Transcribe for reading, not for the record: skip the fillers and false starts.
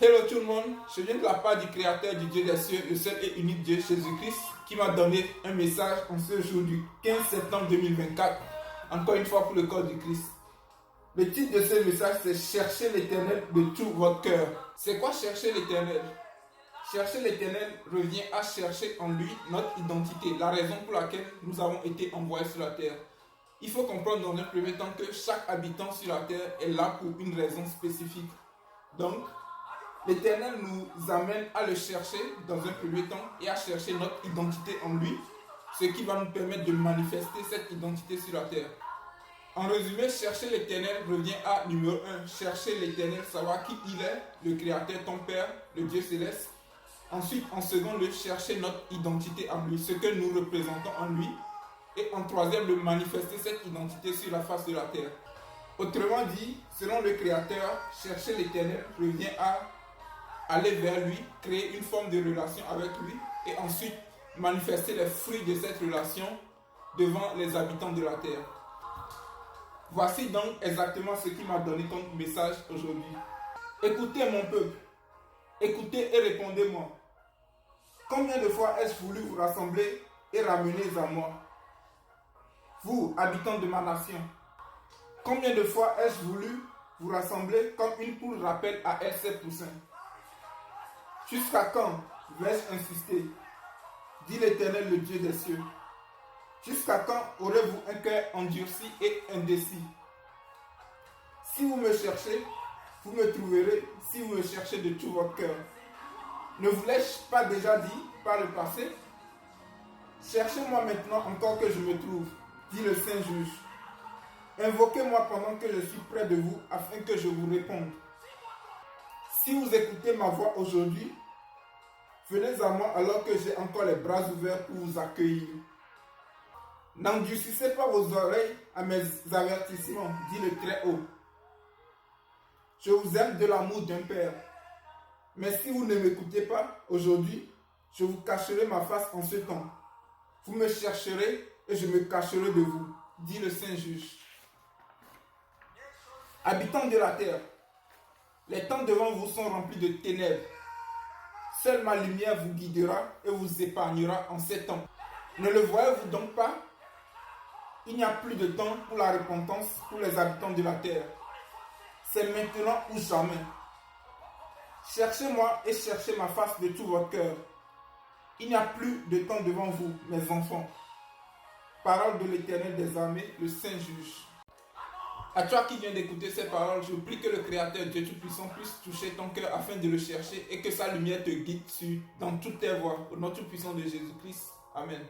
Hello tout le monde, je viens de la part du Créateur du Dieu des cieux, le seul et unique Dieu Jésus-Christ, qui m'a donné un message en ce jour du 15 septembre 2024, encore une fois pour le corps du Christ. Le titre de ce message c'est Cherchez l'Éternel de tout votre cœur. C'est quoi chercher l'Éternel? Chercher l'Éternel revient à chercher en lui notre identité, la raison pour laquelle nous avons été envoyés sur la terre. Il faut comprendre dans un premier temps que chaque habitant sur la terre est là pour une raison spécifique. Donc, l'Éternel nous amène à le chercher dans un premier temps et à chercher notre identité en lui, ce qui va nous permettre de manifester cette identité sur la terre. En résumé, chercher l'Éternel revient à numéro 1, chercher l'Éternel, savoir qui il est, le Créateur, ton Père, le Dieu céleste. Ensuite, en second lieu, chercher notre identité en lui, ce que nous représentons en lui. Et en troisième lieu, manifester cette identité sur la face de la terre. Autrement dit, selon le Créateur, chercher l'Éternel revient à aller vers lui, créer une forme de relation avec lui et ensuite manifester les fruits de cette relation devant les habitants de la terre. Voici donc exactement ce qui m'a donné comme message aujourd'hui. Écoutez mon peuple, écoutez et répondez-moi. Combien de fois ai-je voulu vous rassembler et ramener à moi? Vous, habitants de ma nation, combien de fois ai-je voulu vous rassembler comme une poule rappelle à elle ses poussins? Jusqu'à quand vais-je insister? Dit l'Éternel, le Dieu des cieux. Jusqu'à quand aurez-vous un cœur endurci et indécis? Si vous me cherchez, vous me trouverez si vous me cherchez de tout votre cœur. Ne vous l'ai-je pas déjà dit par le passé? Cherchez-moi maintenant encore que je me trouve, dit le Saint Juge. Invoquez-moi pendant que je suis près de vous afin que je vous réponde. Si vous écoutez ma voix aujourd'hui, venez à moi alors que j'ai encore les bras ouverts pour vous accueillir. N'endurcissez pas vos oreilles à mes avertissements, dit le Très-Haut. Je vous aime de l'amour d'un père. Mais si vous ne m'écoutez pas aujourd'hui, je vous cacherai ma face en ce temps. Vous me chercherez et je me cacherai de vous, dit le Saint Juge. Habitants de la terre, les temps devant vous sont remplis de ténèbres. Seule ma lumière vous guidera et vous épargnera en ces temps. Ne le voyez-vous donc pas? Il n'y a plus de temps pour la repentance pour les habitants de la terre. C'est maintenant ou jamais. Cherchez-moi et cherchez ma face de tout votre cœur. Il n'y a plus de temps devant vous, mes enfants. Parole de l'Éternel des armées, le Saint Juge. À toi qui viens d'écouter ces paroles, je prie que le Créateur Dieu Tout-Puissant puisse toucher ton cœur afin de le chercher et que sa lumière te guide dans toutes tes voies. Au nom tout-puissant de Jésus-Christ. Amen.